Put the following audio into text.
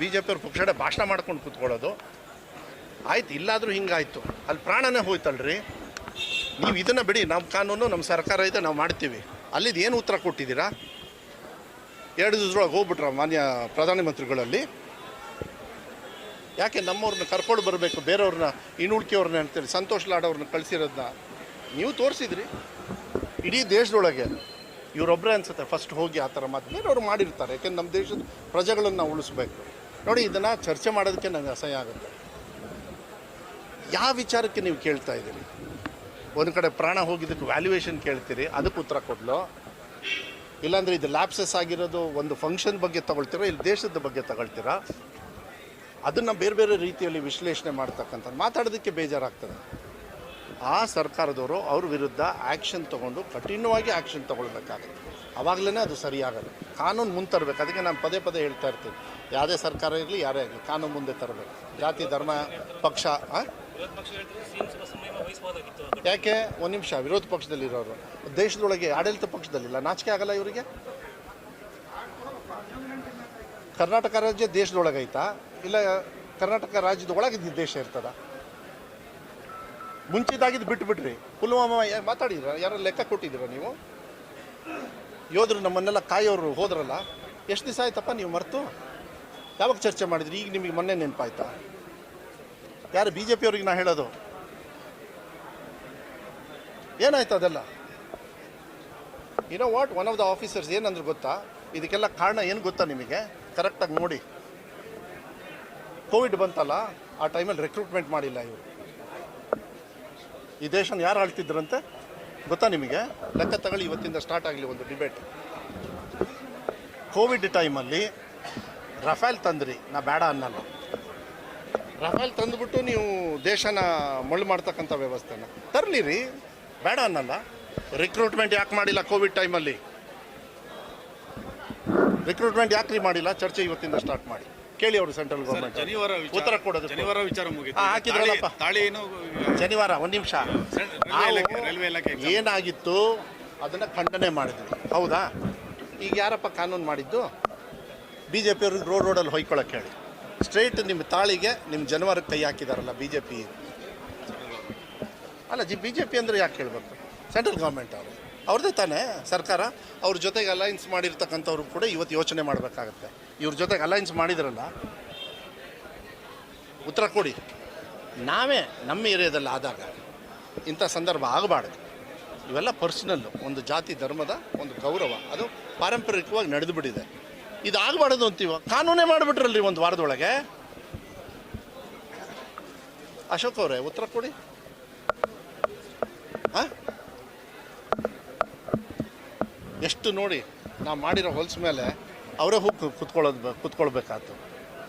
BJP ಅವ್ರ ಪಕ್ಷಡೆ ಭಾಷಣ ಮಾಡ್ಕೊಂಡು ಕೂತ್ಕೊಳ್ಳೋದು ಆಯ್ತು. ಇಲ್ಲಾದರೂ ಹಿಂಗಾಯ್ತು, ಅಲ್ಲಿ ಪ್ರಾಣನೇ ಹೋಯ್ತಲ್ರಿ. ನೀವು ಇದನ್ನು ಬಿಡಿ, ನಮ್ಮ ಕಾನೂನು ನಮ್ಮ ಸರ್ಕಾರ ಇದೆ, ನಾವು ಮಾಡ್ತೀವಿ. ಅಲ್ಲಿದ್ದು ಏನು ಉತ್ತರ ಕೊಟ್ಟಿದ್ದೀರಾ? 2 ದಿವಸದೊಳಗೆ ಹೋಗ್ಬಿಟ್ರ ಮಾನ್ಯ ಪ್ರಧಾನಮಂತ್ರಿಗಳಲ್ಲಿ? ಯಾಕೆ ನಮ್ಮವ್ರನ್ನ ಕರ್ಕೊಂಡು ಬರಬೇಕು, ಬೇರೆಯವ್ರನ್ನ ಇನ್ನುಳ್ಕಿಯವ್ರನ್ನ ಅಂತೇಳಿ ಸಂತೋಷ್ ಲಾಡ್ ಅವ್ರನ್ನ ಕಳಿಸಿರೋದನ್ನ ನೀವು ತೋರಿಸಿದ್ರಿ. ಇಡೀ ದೇಶದೊಳಗೆ ಇವರೊಬ್ಬರೇ ಅನಿಸುತ್ತೆ ಫಸ್ಟ್ ಹೋಗಿ ಆ ಥರ ಮಾತು. ಬೇರೆಯವ್ರು ಮಾಡಿರ್ತಾರೆ, ಯಾಕೆಂದ್ರೆ ನಮ್ಮ ದೇಶದ ಪ್ರಜೆಗಳನ್ನು ನಾವು ಉಳಿಸ್ಬೇಕು. ನೋಡಿ, ಇದನ್ನು ಚರ್ಚೆ ಮಾಡೋದಕ್ಕೆ ನನಗೆ ಅಸಹ್ಯ ಆಗುತ್ತೆ. ಯಾವ ವಿಚಾರಕ್ಕೆ ನೀವು ಕೇಳ್ತಾ ಇದ್ದೀರಿ? ಒಂದು ಕಡೆ ಪ್ರಾಣ ಹೋಗಿದ್ದಕ್ಕೆ ವ್ಯಾಲ್ಯೂಯೇಷನ್ ಕೇಳ್ತೀರಿ, ಅದಕ್ಕೆ ಉತ್ತರ ಕೊಡಲು. ಇಲ್ಲಾಂದರೆ ಇದು ಲ್ಯಾಪ್ಸಸ್ ಆಗಿರೋದು ಒಂದು ಫಂಕ್ಷನ್ ಬಗ್ಗೆ ತಗೊಳ್ತೀರಾ, ಇಲ್ಲಿ ದೇಶದ ಬಗ್ಗೆ ತಗೊಳ್ತೀರಾ? ಅದನ್ನು ಬೇರೆ ಬೇರೆ ರೀತಿಯಲ್ಲಿ ವಿಶ್ಲೇಷಣೆ ಮಾಡ್ತಕ್ಕಂಥದ್ದು ಮಾತಾಡೋದಕ್ಕೆ ಬೇಜಾರಾಗ್ತದೆ. ಆ ಸರ್ಕಾರದವರು ಅವ್ರ ವಿರುದ್ಧ ಆ್ಯಕ್ಷನ್ ತೊಗೊಂಡು ಕಠಿಣವಾಗಿ ಆ್ಯಕ್ಷನ್ ತೊಗೊಳ್ಬೇಕಾಗುತ್ತೆ. ಆವಾಗಲೇ ಅದು ಸರಿಯಾಗಲ್ಲ. ಕಾನೂನು ಮುಂದೆ ತರಬೇಕು. ಅದಕ್ಕೆ ನಾನು ಪದೇ ಪದೇ ಹೇಳ್ತಾ ಇರ್ತೀನಿ, ಯಾವುದೇ ಸರ್ಕಾರ ಇರಲಿ ಯಾರೇ ಆಗಲಿ ಕಾನೂನು ಮುಂದೆ ತರಬೇಕು. ಜಾತಿ ಧರ್ಮ ಪಕ್ಷ ಯಾಕೆ ಒಂದು ನಿಮಿಷ, ವಿರೋಧ ಪಕ್ಷದಲ್ಲಿರೋರು ದೇಶದೊಳಗೆ ಆಡಳಿತ ಪಕ್ಷದಲ್ಲಿಲ್ಲ, ನಾಚಿಕೆ ಆಗಲ್ಲ ಇವರಿಗೆ? ಕರ್ನಾಟಕ ರಾಜ್ಯ ದೇಶದೊಳಗೈತಾ ಇಲ್ಲ ಕರ್ನಾಟಕ ರಾಜ್ಯದ ಒಳಗಿದ್ದ ದೇಶ ಇರ್ತದ? ಮುಂಚಿದಾಗಿದ್ದು ಬಿಟ್ಬಿಟ್ರಿ. ಪುಲ್ವಾಮಾ ಮಾತಾಡಿದ್ರ, ಯಾರು ಲೆಕ್ಕ ಕೊಟ್ಟಿದ್ದೀರ ನೀವು? ಯೋಧರು ನಮ್ಮನ್ನೆಲ್ಲ ಕಾಯೋರು ಹೋದ್ರಲ್ಲ, ಎಷ್ಟು ದಿವಸ ಆಯ್ತಪ್ಪ ನೀವು ಮರೆತು? ಯಾವಾಗ ಚರ್ಚೆ ಮಾಡಿದ್ರಿ? ಈಗ ನಿಮಗೆ ಮೊನ್ನೆ ನೆನಪಾಯ್ತಾ? ಯಾರು BJP ಅವ್ರಿಗೆ ನಾ ಹೇಳೋದು? ಏನಾಯ್ತು ಅದೆಲ್ಲ? ಏನೋ what one of the officers ಏನಂದ್ರೆ ಗೊತ್ತಾ? ಇದಕ್ಕೆಲ್ಲ ಕಾರಣ ಏನು ಗೊತ್ತಾ ನಿಮಗೆ? ಕರೆಕ್ಟಾಗಿ ನೋಡಿ. ಕೋವಿಡ್ ಬಂತಲ್ಲ, ಆ ಟೈಮಲ್ಲಿ ರಿಕ್ರೂಟ್ಮೆಂಟ್ ಮಾಡಿಲ್ಲ ಇವರು. ಈ ದೇಶನ ಯಾರು ಆಳ್ತಿದ್ರಂತೆ ಗೊತ್ತಾ ನಿಮಗೆ? ಲೆಕ್ಕ ತಗೊಳ್ಳಿ, ಇವತ್ತಿಂದ ಸ್ಟಾರ್ಟ್ ಆಗಲಿ ಒಂದು ಡಿಬೇಟ್. ಕೋವಿಡ್ ಟೈಮಲ್ಲಿ ರಫೇಲ್ ತಂದ್ರಿ, ನಾ ಬೇಡ ಅನ್ನಲ್ಲ. ರಫೇಲ್ ತಂದುಬಿಟ್ಟು ನೀವು ದೇಶನ ಮಳ್ಳು ಮಾಡ್ತಕ್ಕಂಥ ವ್ಯವಸ್ಥೆನ ತರಲಿ ರೀ, ಬೇಡ ಅನ್ನಲ್ಲ. ರಿಕ್ರೂಟ್ಮೆಂಟ್ ಯಾಕೆ ಮಾಡಿಲ್ಲ ಕೋವಿಡ್ ಟೈಮಲ್ಲಿ? ರಿಕ್ರೂಟ್ಮೆಂಟ್ ಯಾಕೆ ರೀ ಮಾಡಿಲ್ಲ? ಚರ್ಚೆ ಇವತ್ತಿಂದ ಸ್ಟಾರ್ಟ್ ಮಾಡಿ, ಕೇಳಿ ಅವರು ಸೆಂಟ್ರಲ್ ಗೌರ್ಮೆಂಟ್ ಉತ್ತರ ಕೊಡೋದು. ಹಾಕಿದ್ರಲ್ಲಪ್ಪ ಶನಿವಾರ. ಒಂದು ನಿಮಿಷ, ಏನಾಗಿತ್ತು ಅದನ್ನು ಖಂಡನೆ ಮಾಡಿದ್ವಿ, ಹೌದಾ? ಈಗ ಯಾರಪ್ಪ ಕಾನೂನು ಮಾಡಿದ್ದು? BJP ಅವ್ರಿಗೆ ರೋಡಲ್ಲಿ ಹೊಯ್ಕೊಳಕ್ಕೆ ಹೇಳಿ. ಸ್ಟ್ರೈಟ್ ನಿಮ್ಮ ತಾಳಿಗೆ ನಿಮ್ಮ ಜನವರಕ್ಕೆ ಕೈ ಹಾಕಿದಾರಲ್ಲ BJP. ಅಲ್ಲ BJP ಅಂದರೆ ಯಾಕೆ ಹೇಳ್ಬೇಕು? ಸೆಂಟ್ರಲ್ ಗೌರ್ಮೆಂಟ್ ಅವರು, ಅವ್ರದ್ದೇ ತಾನೇ ಸರ್ಕಾರ. ಅವ್ರ ಜೊತೆಗೆ ಅಲೈನ್ಸ್ ಮಾಡಿರ್ತಕ್ಕಂಥವ್ರು ಕೂಡ ಇವತ್ತು ಯೋಚನೆ ಮಾಡಬೇಕಾಗತ್ತೆ. ಇವ್ರ ಜೊತೆಗೆ ಅಲೈನ್ಸ್ ಮಾಡಿದ್ರಲ್ಲ, ಉತ್ತರ ಕೊಡಿ. ನಾವೇ ನಮ್ಮ ಏರಿಯಾದಲ್ಲಿ ಆದಾಗ ಇಂಥ ಸಂದರ್ಭ ಆಗಬಾರ್ದು. ಇವೆಲ್ಲ ಪರ್ಸ್ನಲ್ಲು, ಒಂದು ಜಾತಿ ಧರ್ಮದ ಒಂದು ಗೌರವ, ಅದು ಪಾರಂಪರಿಕವಾಗಿ ನಡೆದು ಬಿಟ್ಟಿದೆ. ಇದು ಆಗಬಾರ್ದು ಅಂತೀವ, ಕಾನೂನೇ ಮಾಡಿಬಿಟ್ರಲ್ರಿ ಒಂದು ವಾರದೊಳಗೆ. ಅಶೋಕ್ ಅವರೇ ಉತ್ತರ ಕೊಡಿ. ಎಷ್ಟು ನೋಡಿ, ನಾವು ಮಾಡಿರೋ ಹೊಲ್ಸ್ ಮೇಲೆ ಅವರೇ ಹೋಗಿ ಕುತ್ಕೊಳ್ಬೇಕಾಯ್ತು.